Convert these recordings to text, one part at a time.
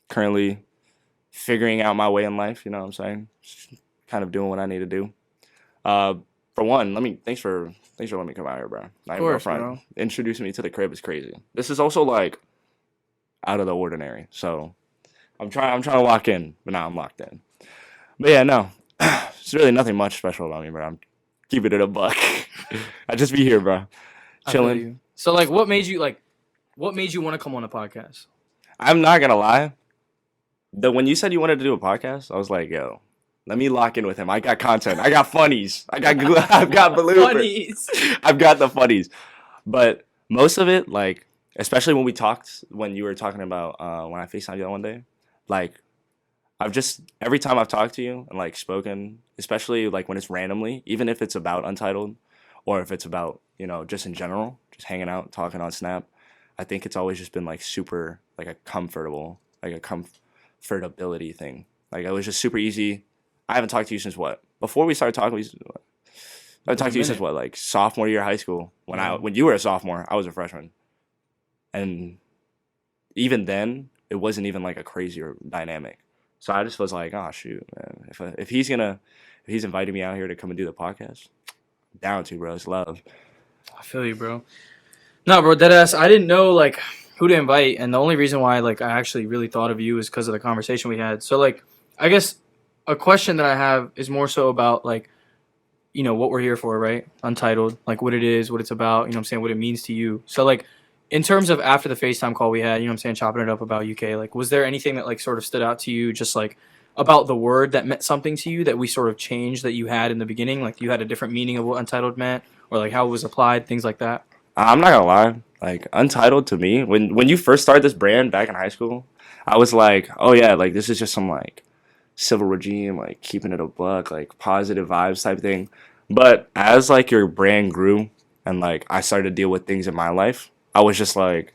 currently figuring out my way in life. You know what I'm saying? Just kind of doing what I need to do. Uh, for one, thanks for letting me come out here, bro. Of Not even gonna course, front. bro. Introducing me to the crib is crazy. This is also like out of the ordinary. So I'm trying to lock in, but now I'm locked in. But yeah, no, it's really nothing much special about me, bro. I'm keeping it a buck. I just be here, bro, I feel chilling. you. So like, what made you want to come on a podcast? I'm not gonna lie. When you said you wanted to do a podcast, I was like, yo, let me lock in with him. I got content. I got funnies. I've got bloopers. Funnies. I've got the funnies. But most of it, like, especially when you were talking about when I FaceTimed you that one day, like, I've just, every time I've talked to you and, like, spoken, especially, like, when it's randomly, even if it's about Untitled or if it's about, just in general, just hanging out, talking on Snap, I think it's always just been, like, super, like, a comfortability thing. Like, it was just super easy. I haven't talked to you since what? Before we started talking, I've It's been talked a to you since minute. what, like sophomore year of high school. Yeah. When you were a sophomore, I was a freshman, and even then, it wasn't even like a crazier dynamic. So I just was like, oh shoot, man, if he's inviting me out here to come and do the podcast, down to bro, it's love. I feel you, bro. No, bro, deadass. I didn't know like who to invite, and the only reason why like I actually really thought of you is because of the conversation we had. So like, I guess a question that I have is more so about like what we're here for, right? Untitled, like what it is, what it's about. What I'm saying, what it means to you. So like, in terms of after the FaceTime call we had, what I'm saying, chopping it up about UK. Like, was there anything that like sort of stood out to you, just like about the word that meant something to you that we sort of changed that you had in the beginning? Like, you had a different meaning of what untitled meant, or like how it was applied, things like that. I'm not gonna lie, like Untitled to me, when you first started this brand back in high school, I was like, oh yeah, like this is just some like civil regime, like keeping it a buck, like positive vibes type thing. But as like your brand grew and like I started to deal with things in my life, I was just like,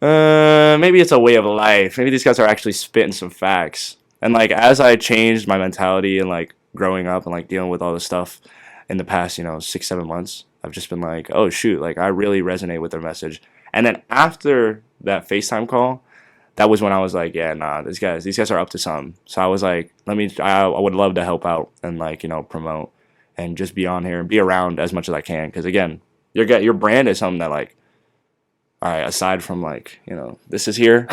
maybe it's a way of life. Maybe these guys are actually spitting some facts. And like as I changed my mentality and like growing up and like dealing with all this stuff in the past, 6, 7 months, I've just been like, oh shoot, like I really resonate with their message. And then after that FaceTime call, that was when I was like, yeah, nah, these guys are up to something. So I was like, I would love to help out and like, promote and just be on here and be around as much as I can. Because again, your brand is something that like, all right, aside from like, this is here,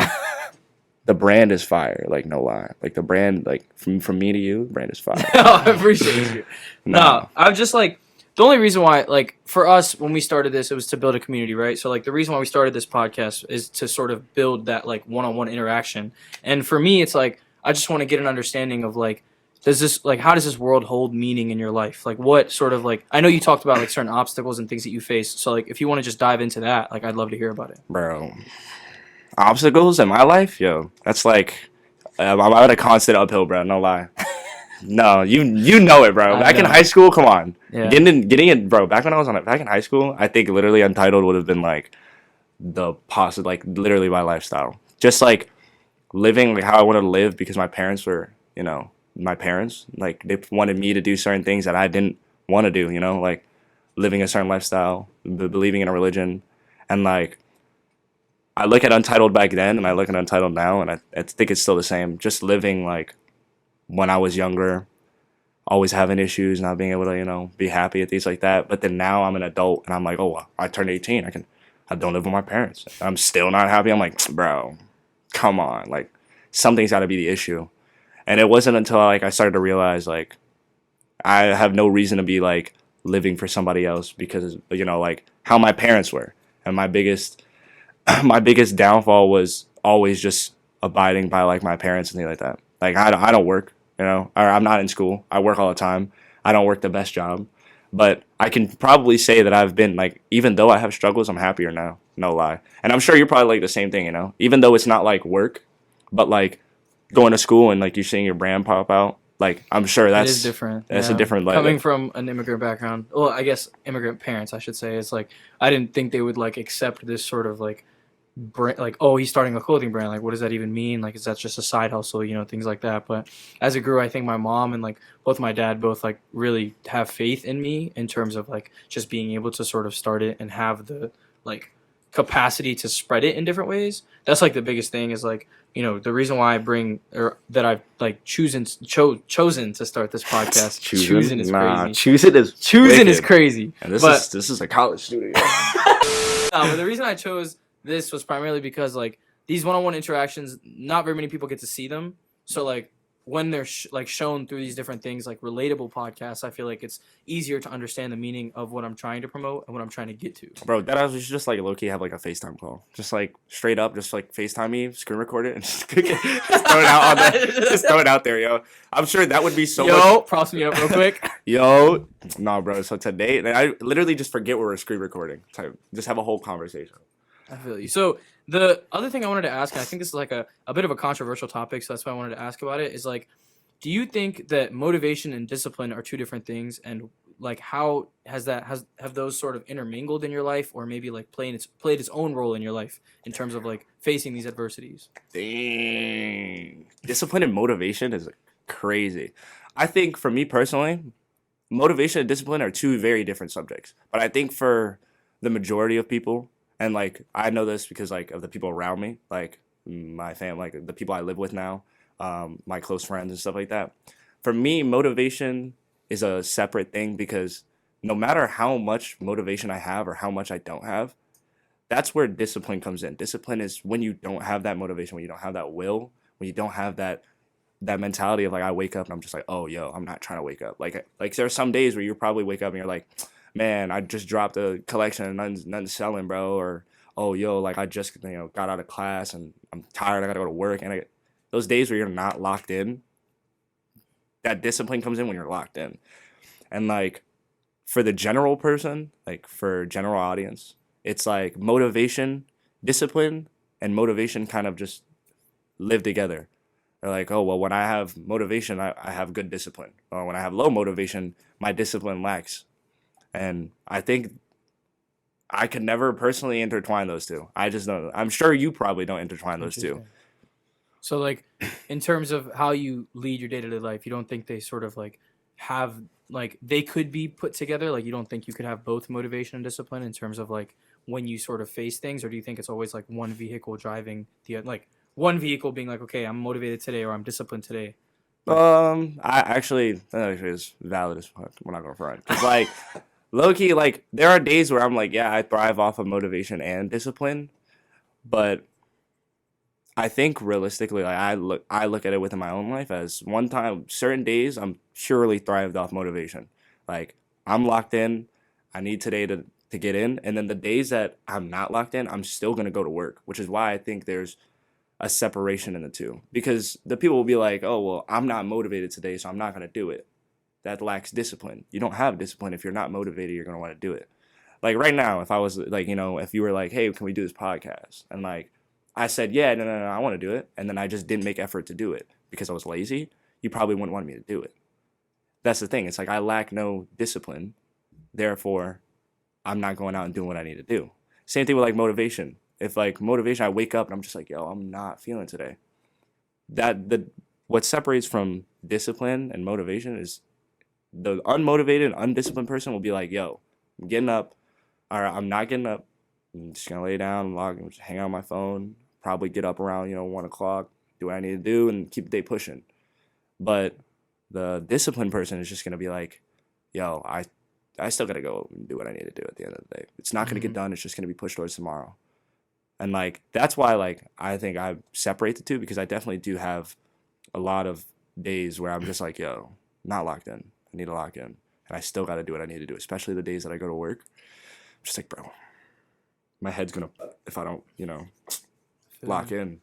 the brand is fire. Like no lie, like the brand, like from me to you, the brand is fire. I appreciate you. No, No, I'm just like the only reason why, like, for us when we started this, it was to build a community, right? So, like, the reason why we started this podcast is to sort of build that like one-on-one interaction. And for me, it's like I just want to get an understanding of like, how does this world hold meaning in your life? Like, what sort of like I know you talked about like certain obstacles and things that you face. So, like, if you want to just dive into that, like, I'd love to hear about it. bro, obstacles in my life, yo, that's like I'm at a constant uphill, bro. No lie. No, you know it, bro. I Back in know. high school, come on, Yeah. getting it, bro. Back when I was on it, back in high school, I think literally Untitled would have been like the positive, like literally my lifestyle. Just like living like how I wanted to live because my parents were, my parents like they wanted me to do certain things that I didn't want to do. Like living a certain lifestyle, believing in a religion, and like I look at Untitled back then and I look at Untitled now, and I think it's still the same. Just living like when I was younger, always having issues, not being able to, be happy at things like that. But then now I'm an adult and I'm like, oh, I turned 18. I don't live with my parents. I'm still not happy. I'm like, bro, come on. Like, something's got to be the issue. And it wasn't until like I started to realize like I have no reason to be like living for somebody else because like how my parents were. And my biggest my biggest downfall was always just abiding by like my parents and things like that. Like I don't work, or I'm not in school. I work all the time. I don't work the best job, but I can probably say that I've been like, even though I have struggles, I'm happier now. No lie, and I'm sure you're probably like the same thing. Even though it's not like work, but like going to school and like you're seeing your brand pop out. Like I'm sure It is that's different, a yeah. different Coming like from an immigrant background, well, I guess immigrant parents, I should say, it's like I didn't think they would like accept this sort of like brand, like, oh, he's starting a clothing brand. Like, what does that even mean? Like, is that just a side hustle? Things like that. But as it grew, I think my mom and like both my dad both like really have faith in me in terms of like just being able to sort of start it and have the like capacity to spread it in different ways. That's like the biggest thing is like, you know, the reason why I bring or that I've like chosen to start this podcast. Choosing is crazy. Choosing is crazy. And But this is a college studio. but the reason I chose this was primarily because like these one-on-one interactions, not very many people get to see them. So like when they're like shown through these different things, like relatable podcasts, I feel like it's easier to understand the meaning of what I'm trying to promote and what I'm trying to get to. Bro, that I was just like low key have like a FaceTime call, just like straight up, just like FaceTime me, screen record it, and just throw it out on just throw it out there, yo. I'm sure that would be so. Much. Props me up real quick. Yo, no, bro. So today, I literally just forget we're screen recording. Just have a whole conversation. I feel you. So the other thing I wanted to ask, and I think this is like a bit of a controversial topic, so that's why I wanted to ask about it, is like, do you think that motivation and discipline are two different things, and like how have those sort of intermingled in your life, or maybe like played its own role in your life in terms of like facing these adversities? Dang, discipline and motivation is crazy. I think for me personally, motivation and discipline are two very different subjects. But I think for the majority of people, and like I know this because like of the people around me, like my family, like the people I live with now, my close friends and stuff like that. For me, motivation is a separate thing because no matter how much motivation I have or how much I don't have, that's where discipline comes in. Discipline is when you don't have that motivation, when you don't have that will, when you don't have that mentality of like I wake up and I'm just like, oh yo, I'm not trying to wake up. Like there are some days where you probably wake up and you're like, man, I just dropped a collection and nothing's selling, bro. Or oh yo, like I just got out of class and I'm tired. I gotta go to work. And those days where you're not locked in, that discipline comes in when you're locked in. And like for the general person, like for general audience, it's like motivation, discipline, and motivation kind of just live together. They're like, oh, well, when I have motivation, I have good discipline. Or when I have low motivation, my discipline lacks. And I think I could never personally intertwine those two. I just don't. I'm sure you probably don't intertwine those two. So, like, in terms of how you lead your day-to-day life, you don't think they sort of, like, have, like, they could be put together? Like, you don't think you could have both motivation and discipline in terms of, like, when you sort of face things? Or do you think it's always, like, one vehicle driving the other? Like, one vehicle being like, okay, I'm motivated today or I'm disciplined today? I actually, that actually is valid as fuck. We're not going to front. Because, like, low-key, like, there are days where I'm like, yeah, I thrive off of motivation and discipline. But I think realistically, like I look at it within my own life as one time, certain days I'm purely thrived off motivation. Like I'm locked in, I need today to get in, and then the days that I'm not locked in, I'm still gonna go to work, which is why I think there's a separation in the two. Because the people will be like, oh well, I'm not motivated today, so I'm not gonna do it. That lacks discipline. You don't have discipline if you're not motivated. You're gonna want to do it. Like right now, if I was like, if you were like, hey, can we do this podcast? And like I said, yeah, no, I want to do it. And then I just didn't make effort to do it because I was lazy. You probably wouldn't want me to do it. That's the thing. It's like I lack no discipline. Therefore, I'm not going out and doing what I need to do. Same thing with like motivation. If like motivation, I wake up and I'm just like, yo, I'm not feeling today. What separates from discipline and motivation is the unmotivated, undisciplined person will be like, yo, I'm getting up. All right, I'm not getting up. I'm just going to lay down, just hang out on my phone. Probably get up around 1 o'clock, do what I need to do, and keep the day pushing. But the disciplined person is just gonna be like, "Yo, I still gotta go and do what I need to do at the end of the day. It's not gonna get done. It's just gonna be pushed towards tomorrow." And like that's why like I think I separate the two because I definitely do have a lot of days where I'm just like, "Yo, not locked in. I need to lock in, and I still gotta do what I need to do." Especially the days that I go to work. I'm just like, bro, my head's gonna if I don't lock in.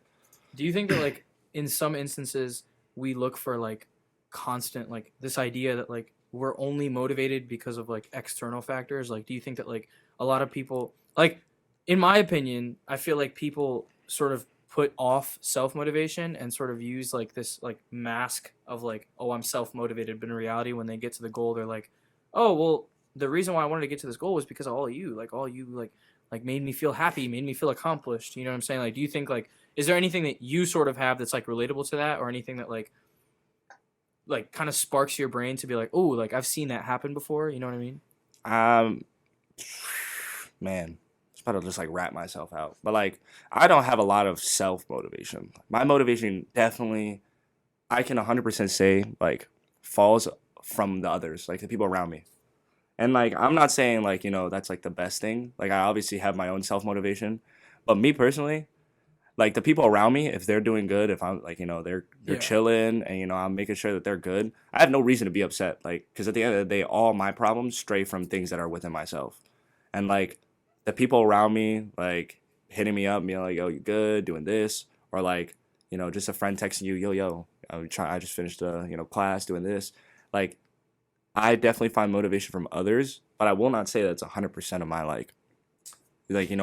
Do you think that like in some instances we look for like constant like this idea that like we're only motivated because of like external factors? Like do you think that like a lot of people like in my opinion, I feel like people sort of put off self-motivation and sort of use like this like mask of like, oh, I'm self-motivated, but in reality when they get to the goal they're like, oh well, the reason why I wanted to get to this goal was because of all you like made me feel happy, made me feel accomplished. You know what I'm saying? Like, do you think like, is there anything that you sort of have that's like relatable to that, or anything that like kind of sparks your brain to be like, oh, like I've seen that happen before. You know what I mean? Man, about to just like wrap myself out. But like I don't have a lot of self motivation. My motivation definitely I can 100% say like falls from the others, like the people around me. And like I'm not saying like, that's like the best thing. Like I obviously have my own self motivation, but me personally, like the people around me, if they're doing good, if I'm like, they're Yeah. chilling and I'm making sure that they're good, I have no reason to be upset. Like cuz at the end of the day, all my problems stray from things that are within myself. And like the people around me like hitting me up, being like, "Yo, you good? Doing this?" Or like, just a friend texting you, "Yo, I just finished class doing this." Like I definitely find motivation from others, but I will not say that's 100% of my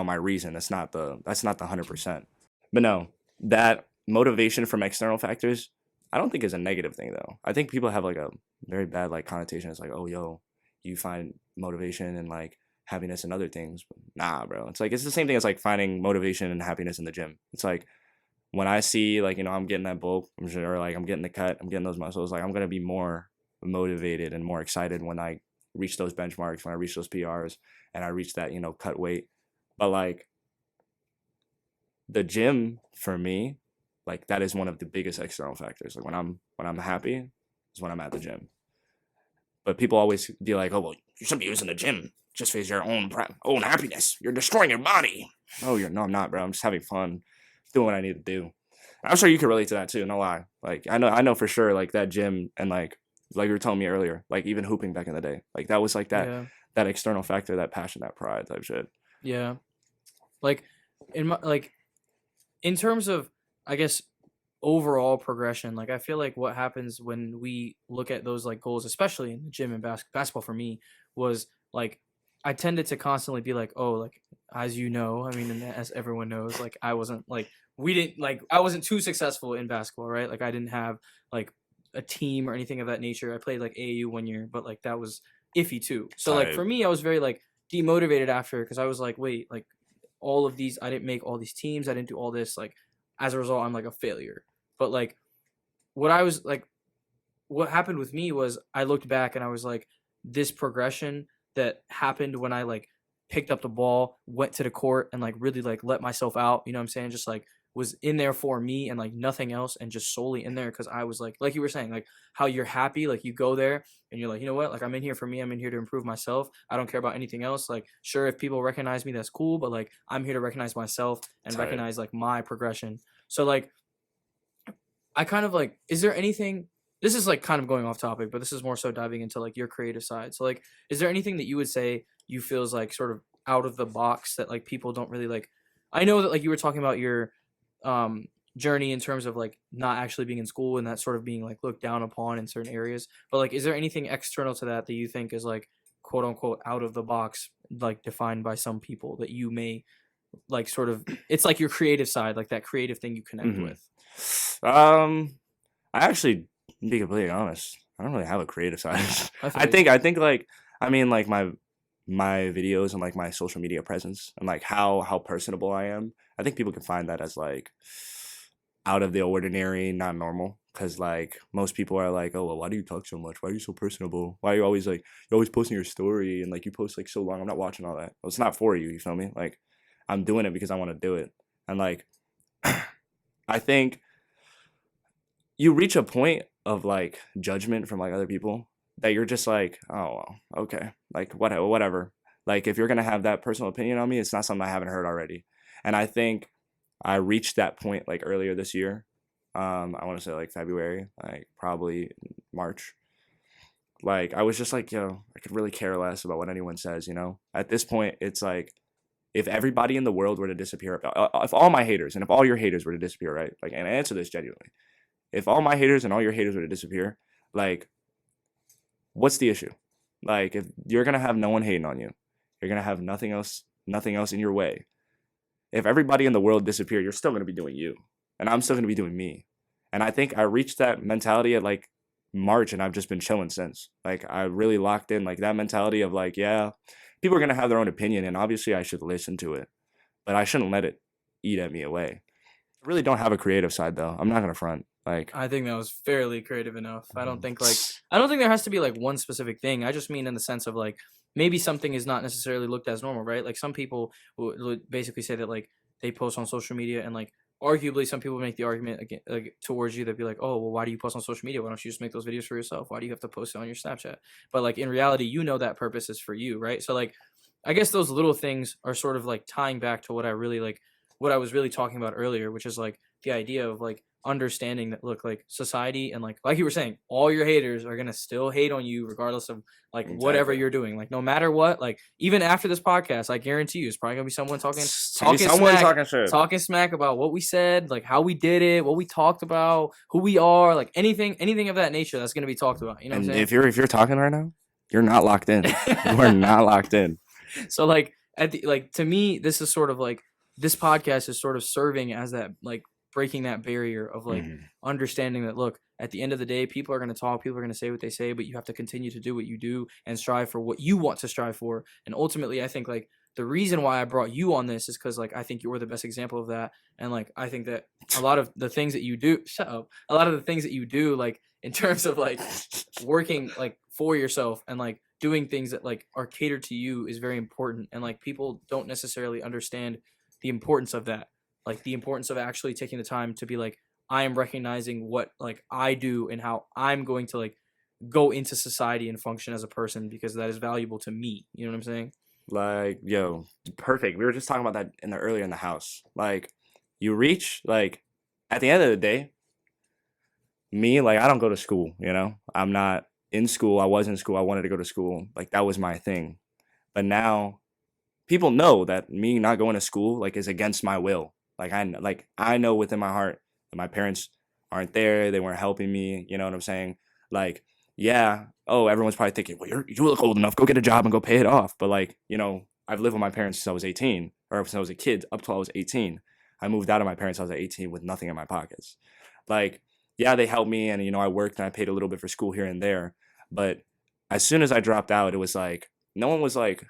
my reason. That's not the 100%. But no, that motivation from external factors, I don't think is a negative thing though. I think people have like a very bad like connotation. It's like, oh yo, you find motivation and like happiness and other things. But nah, bro. It's like it's the same thing as like finding motivation and happiness in the gym. It's like when I see like, I'm getting that bulk, I'm sure like I'm getting the cut, I'm getting those muscles, like I'm gonna be more motivated and more excited when I reach those benchmarks, when I reach those PRs and I reach that, cut weight. But like the gym for me, like that is one of the biggest external factors. Like when I'm happy is when I'm at the gym. But people always be like, "Oh well, you shouldn't be using the gym just for your own happiness. You're destroying your body." No, I'm not, bro. I'm just having fun, doing what I need to do. I'm sure you can relate to that too. No lie. Like I know for sure. Like that gym and like you were telling me earlier, like even hooping back in the day, like that was like that Yeah. that external factor, that passion, that pride type shit. Yeah. Like in my like in terms of, I guess, overall progression, like I feel like what happens when we look at those like goals, especially in the gym and basketball for me, was like I tended to constantly be like, oh, like as you know, I mean, and as everyone knows, like I wasn't like we didn't like I wasn't too successful in basketball, right? Like I didn't have like a team or anything of that nature. I played like AAU 1 year, but like that was iffy too. So like Type. for me, I was very like demotivated after because I was like, wait, like all of these, I didn't make all these teams, I didn't do all this, like as a result, I'm like a failure. But like what I was like, what happened with me was I looked back and I was like, this progression that happened when I like picked up the ball, went to the court and like really like let myself out, you know what I'm saying? Just like was in there for me and like nothing else and just solely in there because I was like you were saying, like how you're happy, like you go there and you're like, you know what, like I'm in here for me, I'm in here to improve myself. I don't care about anything else. Like, sure, if people recognize me, that's cool, but like I'm here to recognize myself and Type. recognize like my progression. So like I kind of like, is there anything? This is like kind of going off topic, but this is more so diving into like your creative side. So like, is there anything that you would say you feel is like sort of out of the box that like people don't really like? I know that like you were talking about your um journey in terms of like not actually being in school and that sort of being like looked down upon in certain areas. But like, is there anything external to that that you think is like quote unquote out of the box, like defined by some people that you may like sort of? It's like your creative side, like that creative thing you connect Hmm. with. I actually, to be completely honest, I don't really have a creative side. I I feel you. think I think like I mean like my videos and like my social media presence and like how personable I am. I think people can find that as like out of the ordinary, not normal. Cause like most people are like, oh well, why do you talk so much? Why are you so personable? Why are you always like you're always posting your story and like you post like so long? I'm not watching all that. Well, it's not for you. You feel me? Like I'm doing it because I want to do it. And like I think you reach a point of like judgment from like other people that you're just like, oh, well, okay, like whatever. Like if you're gonna have that personal opinion on me, it's not something I haven't heard already. And I think I reached that point like earlier this year. I want to say like February, like probably March. Like I was just like, yo, I could really care less about what anyone says. At this point, it's like if everybody in the world were to disappear, if all my haters and if all your haters were to disappear, right? Like, and answer this genuinely, if all my haters and all your haters were to disappear, like, what's the issue? Like, if you're gonna have no one hating on you, you're gonna have nothing else in your way. If everybody in the world disappeared, you're still gonna be doing you, and I'm still gonna be doing me. And I think I reached that mentality at like March, and I've just been chilling since. Like, I really locked in like that mentality of like, yeah, people are gonna have their own opinion, and obviously I should listen to it, but I shouldn't let it eat at me away. I really don't have a creative side though. I'm not gonna front. Like, I think that was fairly creative enough. I don't think there has to be like one specific thing. I just mean in the sense of like maybe something is not necessarily looked as normal, right? Like some people would basically say that like they post on social media and like arguably some people make the argument again like towards you. They'd be like, oh well, why do you post on social media? Why don't you just make those videos for yourself? Why do you have to post it on your Snapchat? But like in reality, you know that purpose is for you, right? So like I guess those little things are sort of like tying back to what I really like, what I was really talking about earlier, which is like the idea of like understanding that look like society and like you were saying, all your haters are gonna still hate on you regardless of like whatever Exactly. you're doing. Like no matter what, like even after this podcast, I guarantee you, it's probably gonna be someone Someone talking shit. talking smack about what we said, like how we did it, what we talked about, who we are, like anything of that nature that's gonna be talked about. You know what And I'm if you're talking right now, you're not locked in. You are saying? not locked in. So like at the like to me, this is sort of like this podcast is sort of serving as that like breaking that barrier of like understanding that look at the end of the day people are going to talk, people are going to say what they say, but you have to continue to do what you do and strive for what you want to strive for. And ultimately I think like the reason why I brought you on this is because like I think you were the best example of that. And like I think that a lot of the things that you do shut up a lot of the things that you do like in terms of like working like for yourself and like doing things that like are catered to you is very important. And like people don't necessarily understand the importance of that, like the importance of actually taking the time to be like I am recognizing what like I do and how I'm going to like go into society and function as a person because that is valuable to me. You know what I'm saying? Like, yo, perfect. We were just talking about that in the earlier in the house. Like, you reach like at the end of the day, me, like I don't go to school, you know? I'm not in school. I was in school. I wanted to go to school. Like that was my thing. But now people know that me not going to school like is against my will. I know within my heart that my parents aren't there. They weren't helping me. You know what I'm saying? Like, yeah. Oh, everyone's probably thinking, well, you look old enough. Go get a job and go pay it off. But like, you know, I've lived with my parents since I was 18, or since I was a kid up till I was 18. I moved out of my parents' house at 18 with nothing in my pockets. Like, yeah, they helped me, and you know, I worked and I paid a little bit for school here and there. But as soon as I dropped out, it was like no one was like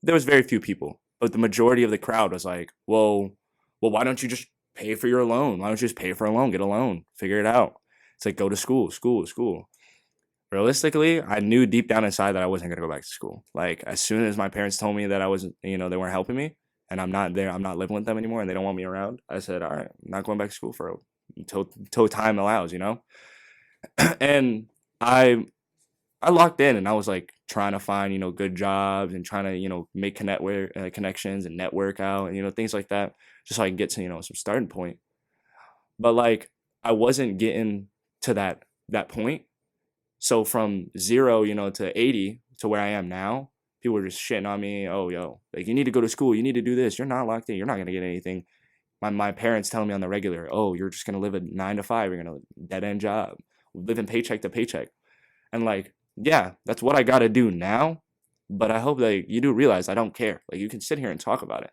there was very few people, but the majority of the crowd was like, well, why don't you just pay for your loan? Why don't you just pay for a loan, get a loan, figure it out? It's like go to school, school, school. Realistically, I knew deep down inside that I wasn't gonna go back to school. Like as soon as my parents told me that I wasn't, you know, they weren't helping me, and I'm not there, I'm not living with them anymore, and they don't want me around. I said, all right, I'm not going back to school for until time allows, you know. And I I locked in and I was like trying to find, you know, good jobs and trying to, you know, make connections and network out and, you know, things like that, just so I can get to, you know, some starting point. But like I wasn't getting to that point. So from zero, you know, to 80 to where I am now, people were just shitting on me. Oh, yo, like you need to go to school. You need to do this. You're not locked in. You're not going to get anything. My parents telling me on the regular, oh, you're just going to live a 9 to 5. You're going to dead end job, living paycheck to paycheck. And like, yeah, that's what I got to do now. But I hope that you do realize I don't care. Like, you can sit here and talk about it.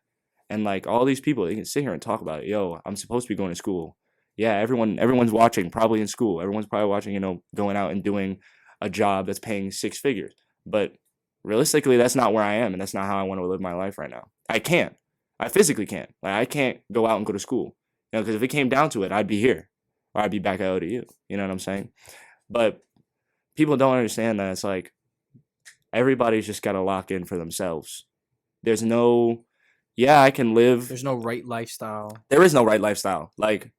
And like all these people, they can sit here and talk about it. Yo, I'm supposed to be going to school. Yeah, everyone's watching, probably in school. Everyone's probably watching, you know, going out and doing a job that's paying 6 figures. But realistically, that's not where I am, and that's not how I want to live my life right now. I can't. I physically can't. Like, I can't go out and go to school. You know, because if it came down to it, I'd be here, or I'd be back at ODU. You know what I'm saying? But people don't understand that it's like everybody's just got to lock in for themselves. There's no, yeah, I can live. There's no right lifestyle. There is no right lifestyle. Like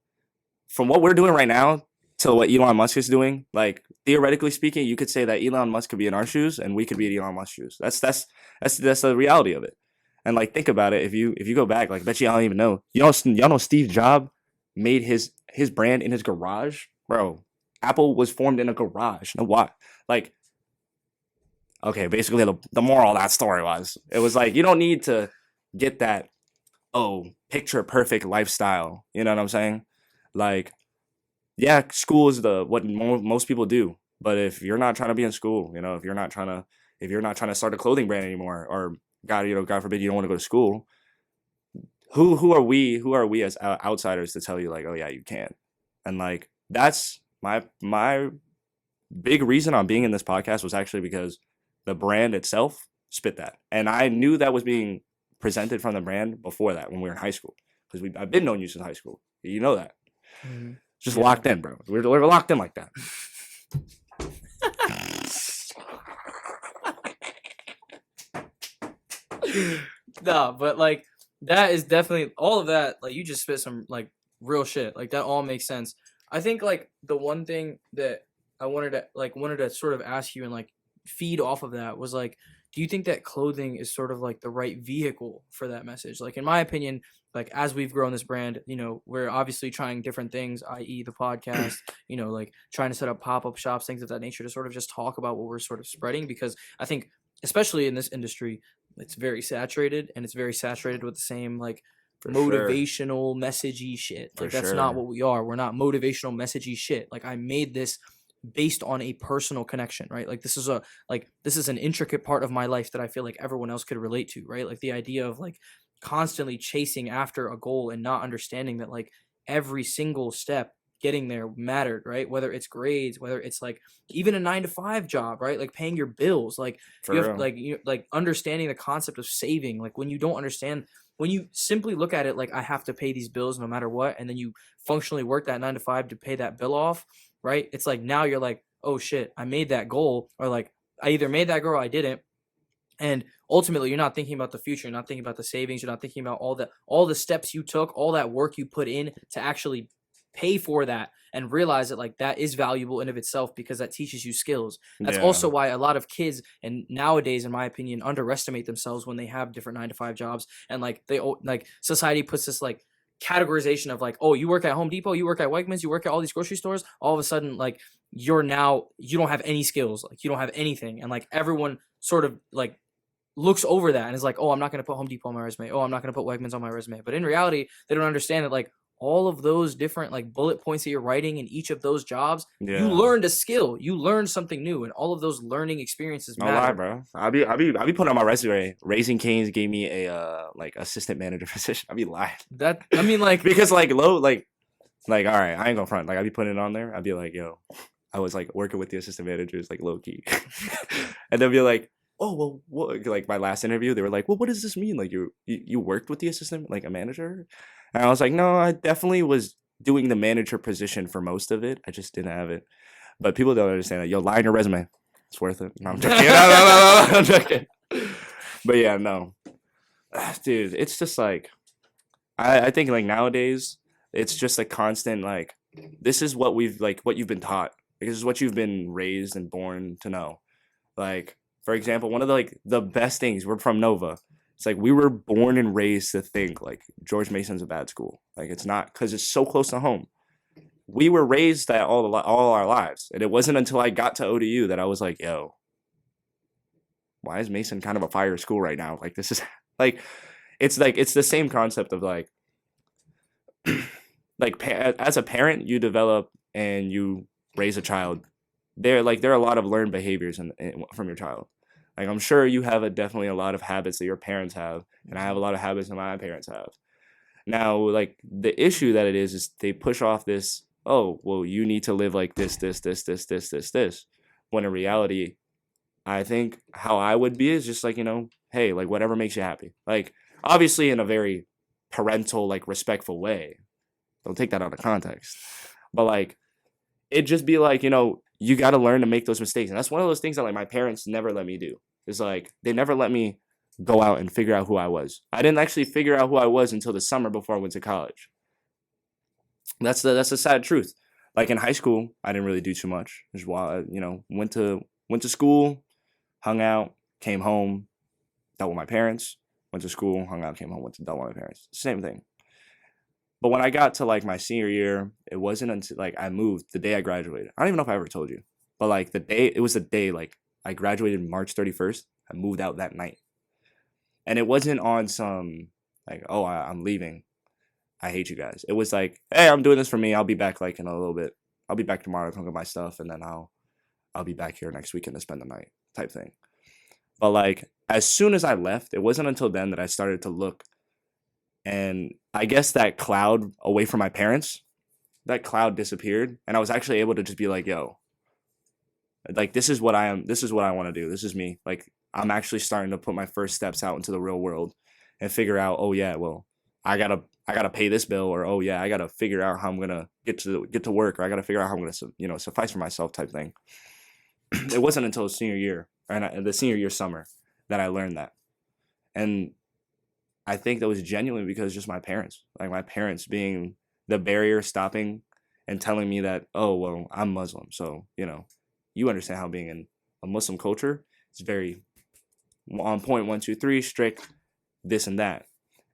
from what we're doing right now to what Elon Musk is doing, like theoretically speaking, you could say that Elon Musk could be in our shoes and we could be in Elon Musk's shoes. That's the reality of it. And like think about it. If you go back, like I bet you I don't even know. Y'all know Steve Jobs made his brand in his garage, bro. Apple was formed in a garage. No, why? Like, okay, basically the moral of that story was it was like you don't need to get that picture perfect lifestyle. You know what I'm saying? Like, yeah, school is what most people do. But if you're not trying to be in school, you know, if you're not trying to start a clothing brand anymore, or God forbid, you don't want to go to school, who are we as outsiders to tell you like, oh yeah, you can? And like that's my big reason on being in this podcast was actually because the brand itself spit that, and I knew that was being presented from the brand before that when we were in high school because I've been knowing you since high school. You know that. Mm-hmm. Just locked in, bro. We're locked in like that. Nah, but like that is definitely all of that. Like you just spit some like real shit. Like that all makes sense. I think like the one thing that I wanted to sort of ask you and like feed off of that was like, do you think that clothing is sort of like the right vehicle for that message? Like in my opinion, like as we've grown this brand, we're obviously trying different things, i.e. the podcast, like trying to set up pop-up shops, things of that nature to sort of just talk about what we're sort of spreading because I think especially in this industry, it's very saturated and it's very saturated with the same like For sure. motivational messagey shit. For Like that's not sure. what we are. We're not motivational messagey shit. Like I made this based on a personal connection, right? Like this is an intricate part of my life that I feel like everyone else could relate to, right? Like the idea of like constantly chasing after a goal and not understanding that like every single step getting there mattered, right? Whether it's grades, whether it's like even a 9 to 5 job, right? Like paying your bills, like you For have real. like like understanding the concept of saving. Like when you don't understand, when you simply look at it like I have to pay these bills no matter what, and then you functionally work that 9 to 5 to pay that bill off, right? It's like now you're like, oh shit, I made that goal, or like I either made that goal or I didn't. And ultimately you're not thinking about the future, you're not thinking about the savings, you're not thinking about all the steps you took, all that work you put in to actually pay for that and realize that like that is valuable in of itself because that teaches you skills. That's Yeah. also why a lot of kids and nowadays in my opinion underestimate themselves when they have different 9 to 5 jobs and like like society puts this like categorization of like, oh, you work at Home Depot, you work at Wegmans, you work at all these grocery stores, all of a sudden like you don't have any skills, like you don't have anything, and like everyone sort of like looks over that and is like, oh, I'm not going to put Home Depot on my resume. Oh, I'm not going to put Wegmans on my resume. But in reality, they don't understand that like all of those different like bullet points that you're writing in each of those jobs, you Yeah. learned a skill, you learned something new, and all of those learning experiences No lie, matter. bro. I'll be putting on my resume. Raising Cane's gave me a like assistant manager position. I'll be lying. That I mean, like, Because like low like all right, I ain't gonna front. Like I'd be putting it on there. I'd be like, yo, I was like working with the assistant managers, like low key. And they'll be like, oh well, what? Like my last interview, they were like, well, what does this mean? Like you worked with the assistant, like a manager? And I was like, no, I definitely was doing the manager position for most of it. I just didn't have it. But people don't understand that. Yo, lie in your resume. It's worth it. No, I'm joking. No, I'm joking. But yeah, no, dude, it's just like I think like nowadays it's just a constant like this is what we've like what you've been taught. Like, this is what you've been raised and born to know. Like for example, one of the like the best things we're from Nova. It's like we were born and raised to think like George Mason's a bad school. Like it's not because it's so close to home. We were raised that all our lives, and it wasn't until I got to ODU that I was like, yo, why is Mason kind of a fire school right now? Like this is like it's the same concept of like as a parent you develop and you raise a child. There are a lot of learned behaviors from your child. Like I'm sure you have definitely a lot of habits that your parents have, and I have a lot of habits that my parents have. Now, like the issue that it is they push off this. Oh, well, you need to live like this. When in reality, I think how I would be is just like, hey, like whatever makes you happy. Like obviously in a very parental, like respectful way. Don't take that out of context. But like it'd just be like, you got to learn to make those mistakes. And that's one of those things that like my parents never let me do. It's like they never let me go out and figure out who I was. I didn't actually figure out who I was until the summer before I went to college. That's the sad truth. Like in high school, I didn't really do too much. Just while went to school, hung out, came home, dealt with my parents, went to school, hung out, came home, went to dealt with my parents. Same thing. But when I got to like my senior year, it wasn't until like I moved the day I graduated. I don't even know if I ever told you, but like it was the day like I graduated March 31st. I moved out that night, and it wasn't on some like, oh, I'm leaving. I hate you guys. It was like, hey, I'm doing this for me. I'll be back like in a little bit. I'll be back tomorrow to get my stuff, and then I'll be back here next weekend to spend the night type thing. But like as soon as I left, it wasn't until then that I started to look, and I guess that cloud away from my parents, that cloud disappeared, and I was actually able to just be like, yo, like this is what I am. This is what I want to do. This is me. Like I'm actually starting to put my first steps out into the real world and figure out, oh yeah, well, I gotta pay this bill, or oh yeah, I gotta figure out how I'm gonna get to work, or I gotta figure out how I'm gonna suffice for myself type thing. It wasn't until senior year and the senior year summer that I learned that. And I think that was genuinely because just my parents, like my parents being the barrier stopping and telling me that, oh, well, I'm Muslim. So, you understand how being in a Muslim culture is very on point, 1, 2, 3, strict, this and that.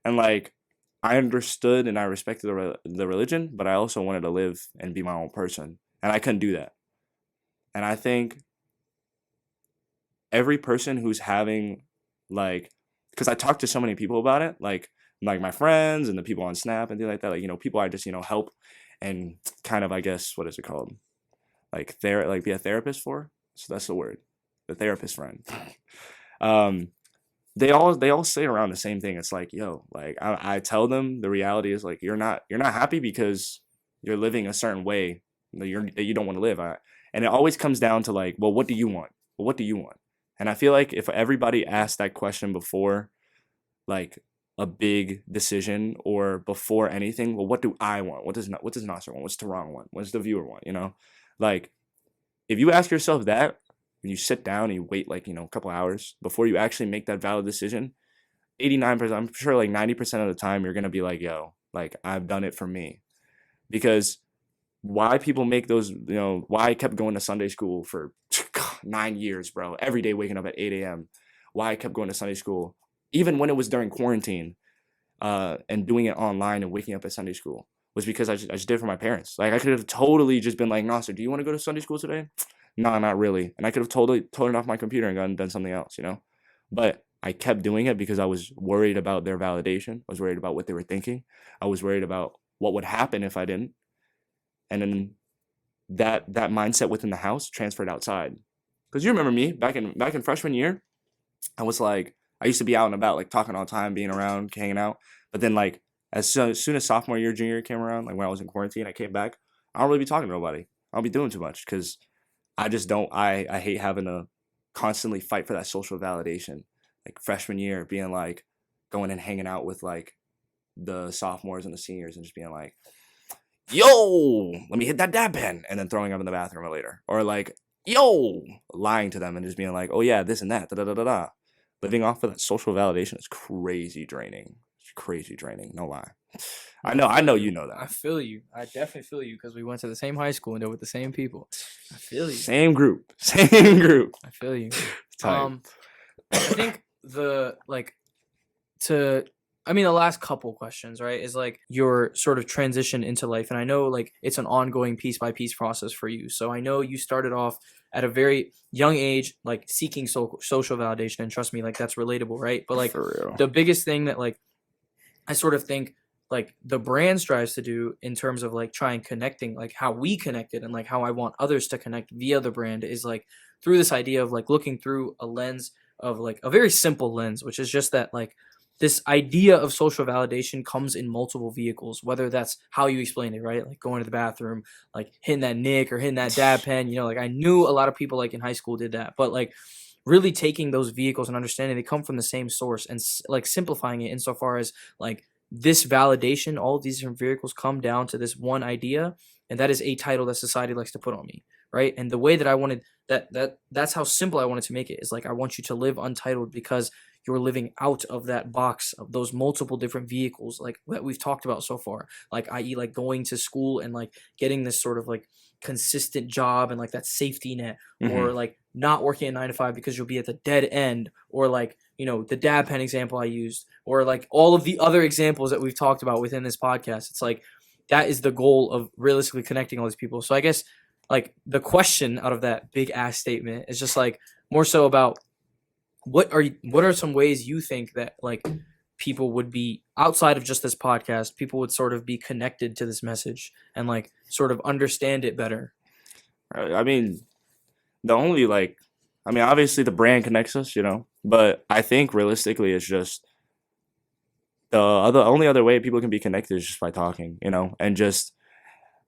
And like, I understood and I respected the religion, but I also wanted to live and be my own person. And I couldn't do that. And I think every person who's having like, because I talked to so many people about it, like my friends and the people on Snap and things like that, like, people I just, help and kind of, I guess, what is it called? Like be a therapist for. So that's the word, the therapist friend. um, they all say around the same thing. It's like, yo, like I tell them the reality is like you're not happy because you're living a certain way that you don't want to live. And it always comes down to like, well, what do you want? Well, what do you want? And I feel like if everybody asked that question before, like a big decision or before anything, well, what do I want? What does Nasser want? What's Tehran want? What does the viewer want? Like if you ask yourself that and you sit down and you wait like a couple hours before you actually make that valid decision, 89%, I'm sure like 90% of the time you're gonna be like, yo, like I've done it for me. Because why people make those, why I kept going to Sunday school for 9 years, bro, every day waking up at 8 a.m. Why I kept going to Sunday school, even when it was during quarantine, and doing it online and waking up at Sunday school was because I just did it for my parents. Like I could have totally just been like, Nasser, do you want to go to Sunday school today? No, not really. And I could have totally turned off my computer and gone and done something else, But I kept doing it because I was worried about their validation. I was worried about what they were thinking. I was worried about what would happen if I didn't. And then that mindset within the house transferred outside. Because you remember me back in freshman year, I was like, I used to be out and about, like talking all the time, being around, hanging out. But then like as soon as sophomore year, junior year came around, like when I was in quarantine, I came back. I don't really be talking to nobody. I don't be doing too much because I just don't. I hate having to constantly fight for that social validation. Like freshman year, being like going and hanging out with like the sophomores and the seniors and just being like, yo, let me hit that dab pen, and then throwing up in the bathroom later. Or like, yo, lying to them and just being like, oh yeah, this and that, da da da da da. Living off of that social validation is crazy draining. It's crazy draining, no lie. I know you know I that. feel you. I definitely feel you because we went to the same high school and they're with the same people. I feel you. Same group. Same group. I feel you. Tight. I think the last couple questions, right, is like your sort of transition into life. And I know like it's an ongoing piece by piece process for you. So I know you started off at a very young age, like seeking social validation. And trust me, like that's relatable, right? But like For real. the biggest thing that like I sort of think like the brand strives to do in terms of like trying connecting, like how we connected and like how I want others to connect via the brand is like through this idea of like looking through a lens of like a very simple lens, which is just that like this idea of social validation comes in multiple vehicles, whether that's how you explain it, right? Like going to the bathroom, like hitting that nick or hitting that dab pen, like I knew a lot of people like in high school did that, but like really taking those vehicles and understanding they come from the same source and like simplifying it insofar as like this validation, all of these different vehicles come down to this one idea, and that is a title that society likes to put on me, right? And the way that I wanted that's how simple I wanted to make it is like I want you to live untitled because you're living out of that box of those multiple different vehicles like that we've talked about so far, like i.e. like going to school and like getting this sort of like consistent job and like that safety net, or like not working at 9 to 5 because you'll be at the dead end, or like the dab pen example I used, or like all of the other examples that we've talked about within this podcast. It's like that is the goal of realistically connecting all these people. So I guess like the question out of that big ass statement is just like more so about what are some ways you think that like people would be outside of just this podcast, people would sort of be connected to this message and like sort of understand it better? I mean, obviously the brand connects us, but I think realistically it's just the only other way people can be connected is just by talking, and just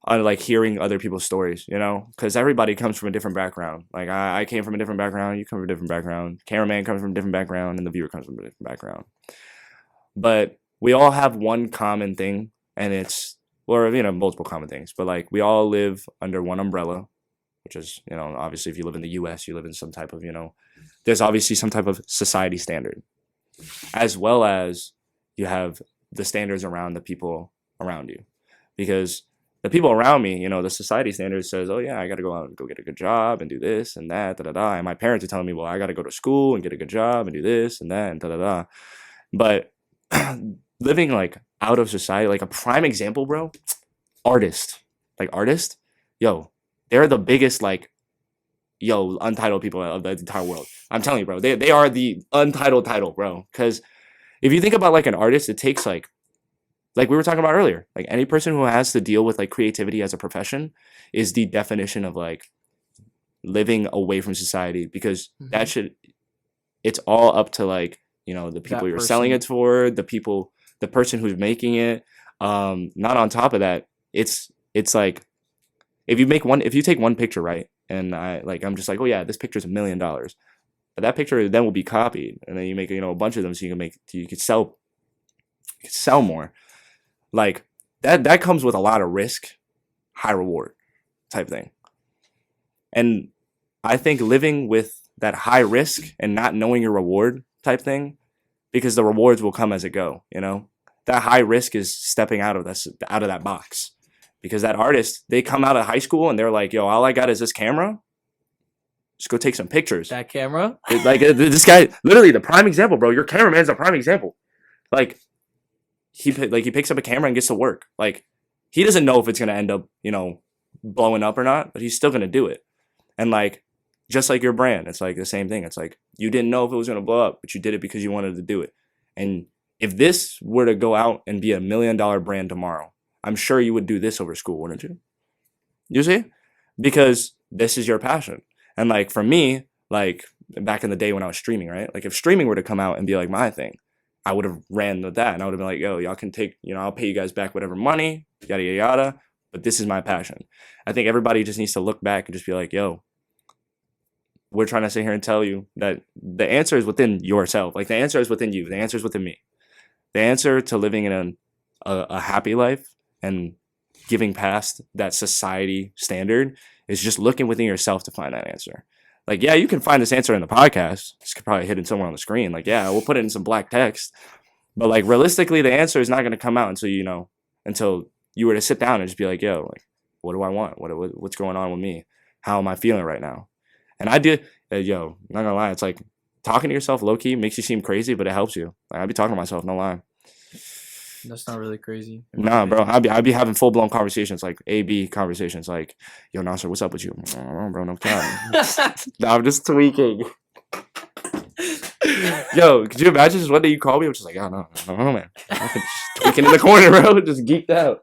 like hearing other people's stories, because everybody comes from a different background. Like I came from a different background, you come from a different background, cameraman comes from a different background, and the viewer comes from a different background. But we all have one common thing, and it's, or multiple common things, but like we all live under one umbrella, which is, obviously if you live in the US, you live in some type of, there's obviously some type of society standard. as well as you have the standards around the people around you. Because the people around me, the society standards says, oh yeah, I got to go out and go get a good job and do this and that, da da da. And my parents are telling me, well, I got to go to school and get a good job and do this and that and da da da. But living like out of society, like a prime example, bro, artist, like artist, yo, they're the biggest like untitled people of the entire world. I'm telling you, bro, they are the untitled title, bro. Because if you think about like an artist, it takes like we were talking about earlier, like any person who has to deal with like creativity as a profession is the definition of like living away from society, because that should, it's all up to like, the people That you're selling person. it for, the person who's making it. Not on top of that, it's like if you take one picture, right? And I'm just like, oh yeah, this picture's $1 million. But that picture then will be copied, and then you make a bunch of them so you could sell more. Like that comes with a lot of risk, high reward type thing. And I think living with that high risk and not knowing your reward type thing, because the rewards will come as it go, that high risk is stepping out of that box. Because that artist, they come out of high school and they're like, yo, all I got is this camera. Just go take some pictures. That camera. Like this guy, literally the prime example, bro. Your cameraman's a prime example. Like he picks up a camera and gets to work. Like he doesn't know if it's gonna end up, blowing up or not, but he's still gonna do it. And like just like your brand, it's like the same thing. It's like you didn't know if it was gonna blow up, but you did it because you wanted to do it. And if this were to go out and be $1 million brand tomorrow, I'm sure you would do this over school, wouldn't you? You see? Because this is your passion. And like for me, like back in the day when I was streaming, right? Like if streaming were to come out and be like my thing, I would have ran with that, and I would have been like, yo, y'all can take, I'll pay you guys back whatever money, yada yada yada. But this is my passion. I think everybody just needs to look back and just be like, yo, we're trying to sit here and tell you that the answer is within yourself. Like the answer is within you. The answer is within me. The answer to living in a happy life and giving past that society standard is just looking within yourself to find that answer. Like, yeah, you can find this answer in the podcast. It's probably hidden somewhere on the screen. Like, yeah, we'll put it in some black text. But like realistically, the answer is not going to come out until until you were to sit down and just be like, yo, like, what do I want? What's going on with me? How am I feeling right now? And I did, not gonna lie, it's like talking to yourself low key makes you seem crazy, but it helps you. Like, I'd be talking to myself, no lie. That's not really crazy. Nah, bro, I'd be having full blown conversations, like A/B conversations, like, yo, Nasser, what's up with you? Oh, bro, no cap. Nah, I'm just tweaking. Yo, could you imagine just one day you call me? I'm just like, oh no, man. I'm just tweaking in the corner, bro. Just geeked out.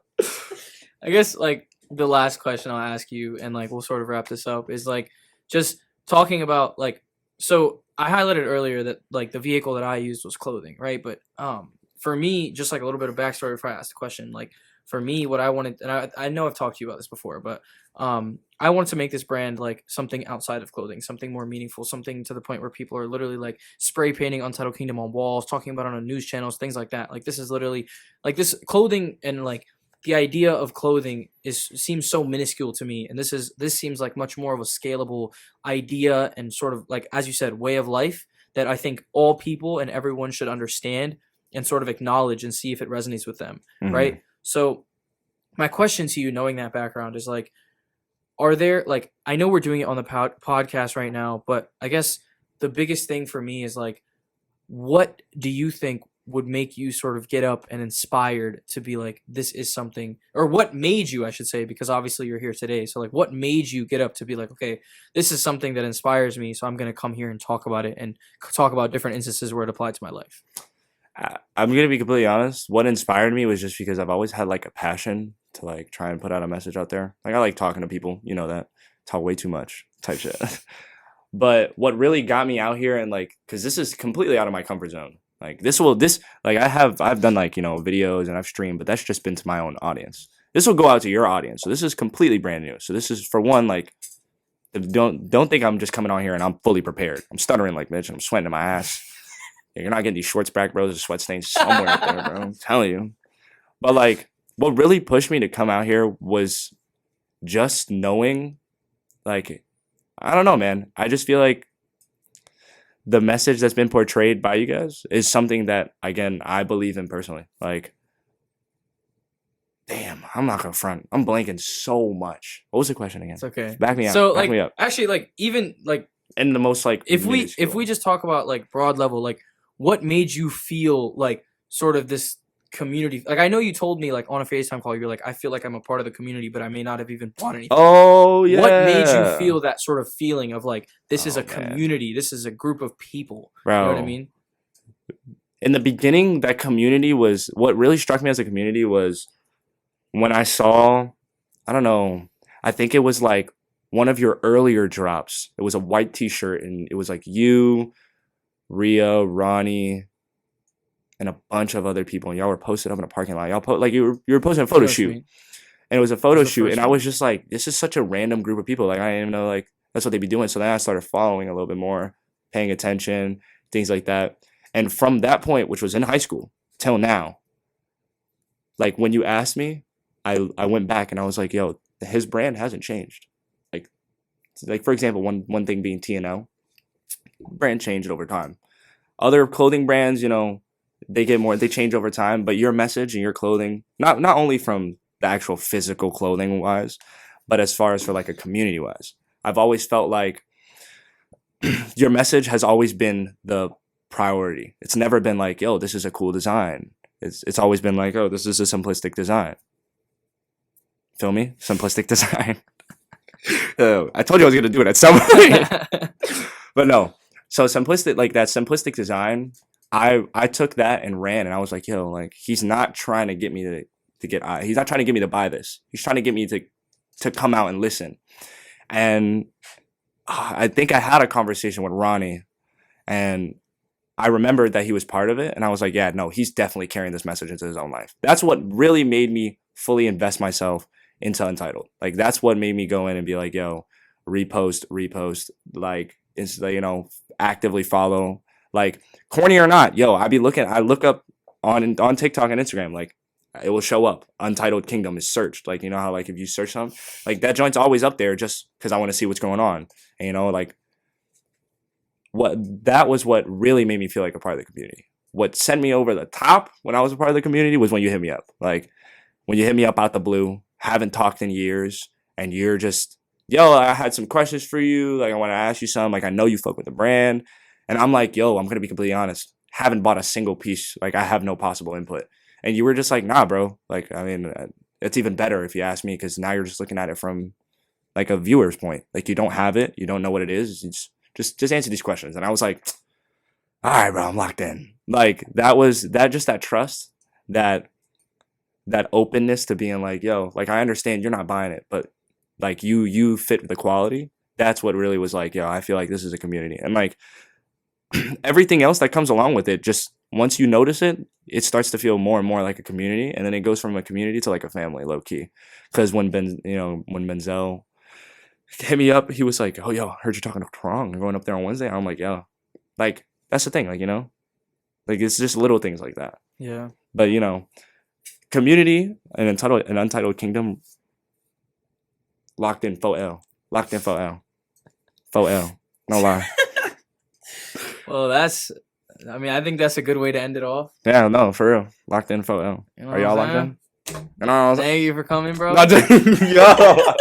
I guess like the last question I'll ask you, and like we'll sort of wrap this up, is like just talking about like, so I highlighted earlier that like the vehicle that I used was clothing, right? But for me, just like a little bit of backstory before I ask the question, like for me, what I wanted, and I know I've talked to you about this before, but I wanted to make this brand like something outside of clothing, something more meaningful, something to the point where people are literally like spray painting Untitled Kingdom on walls, talking about it on news channels, things like that. Like this is literally like this clothing, and like the idea of clothing seems so minuscule to me, and this seems like much more of a scalable idea and sort of like, as you said, way of life that I think all people and everyone should understand and sort of acknowledge and see if it resonates with them, right? So my question to you, knowing that background, is like, are there, like, I know we're doing it on the podcast right now, but I guess the biggest thing for me is like, what do you think would make you sort of get up and inspired to be like, this is something, or what made you, I should say, because obviously you're here today. So like, what made you get up to be like, okay, this is something that inspires me, so I'm going to come here and talk about it and talk about different instances where it applied to my life? I'm going to be completely honest. What inspired me was just because I've always had like a passion to like try and put out a message out there. Like I like talking to people, that talk way too much type shit. But what really got me out here, and like, cause this is completely out of my comfort zone. Like I've done like, videos and I've streamed, but that's just been to my own audience. This will go out to your audience. So this is completely brand new. So this is, for one, like, don't think I'm just coming on here and I'm fully prepared. I'm stuttering like bitch. I'm sweating in my ass. You're not getting these shorts back, bro. There's a sweat stain somewhere up there, bro. I'm telling you. But like, what really pushed me to come out here was just knowing, like, I don't know, man. I just feel like the message that's been portrayed by you guys is something that, again, I believe in personally. Like, damn, I'm not gonna front. I'm blanking so much. What was the question again? It's okay. Back me up. So Back like me up. actually like even like In the most like if we minuscule. just talk about like broad level, like what made you feel like sort of this community? Like I know you told me like on a FaceTime call, you're like, I feel like I'm a part of the community, but I may not have even bought anything. Oh yeah. What made you feel that sort of feeling of like this is Oh, a man. community, this is a group of people? Bro. You know what I mean? In the beginning, that community was what really struck me as a community was when I saw, I don't know, I think it was like one of your earlier drops. It was a white t-shirt and it was like you, Ria, Ronnie, and a bunch of other people, and y'all were posted up in a parking lot. Y'all like you were posting a photo shoot. And it was a photo was the shoot, first and I one. was just like, this is such a random group of people. Like I didn't even know like that's what they'd be doing. So then I started following a little bit more, paying attention, things like that. And from that point, which was in high school, till now, like when you asked me, I went back and I was like, yo, his brand hasn't changed. Like for example, one thing being TNL, brand changed over time. Other clothing brands, you know, they change over time, but your message and your clothing, not only from the actual physical clothing wise, but as far as for like a community wise, I've always felt like your message has always been the priority. It's never been like, yo, this is a cool design. It's always been like, oh, this is a simplistic design. Feel me? Simplistic design. I told you I was gonna do it at some point. But no. So simplistic, like that simplistic design, I took that and ran, and I was like, yo, like he's not trying to get me to get he's not trying to get me to buy this. He's trying to get me to come out and listen. And I think I had a conversation with Ronnie, and I remembered that he was part of it, and I was like, yeah, no, he's definitely carrying this message into his own life. That's what really made me fully invest myself into Untitled. Like that's what made me go in and be like, yo, repost, like it's you know, actively follow. Like corny or not, yo, I look up on TikTok and Instagram, like it will show up. Untitled Kingdom is searched. Like you know how like if you search something, like that joint's always up there just because I want to see what's going on. And you know, like that was what really made me feel like a part of the community. What sent me over the top when I was a part of the community was when you hit me up. Like when you hit me up out the blue, haven't talked in years, and you're just, yo, I had some questions for you. Like I want to ask you something. Like I know you fuck with the brand. And I'm like, yo, I'm gonna be completely honest. Haven't bought a single piece. Like I have no possible input. And you were just like, nah, bro. Like I mean, it's even better if you ask me because now you're just looking at it from like a viewer's point. Like you don't have it, you don't know what it is. It's just answer these questions. And I was like, all right, bro, I'm locked in. Like that trust, that openness to being like, yo, like I understand you're not buying it, but like you fit the quality. That's what really was like, yo, I feel like this is a community. And like everything else that comes along with it, just once you notice it, it starts to feel more and more like a community, and then it goes from a community to like a family, low key. Because when Benzel hit me up, he was like, "Oh, yo, heard you talking to Wrong. You're going up there on Wednesday." I'm like, "Yo, like that's the thing, like you know, like it's just little things like that." Yeah. But you know, community and Untitled Kingdom, locked in 4L, locked in 4L, 4L. No lie. Well, I mean, I think that's a good way to end it off. Yeah, no, for real. Locked in 4L. You know Are y'all what I'm locked in? You know what I'm saying? Thank you for coming, bro. Yo.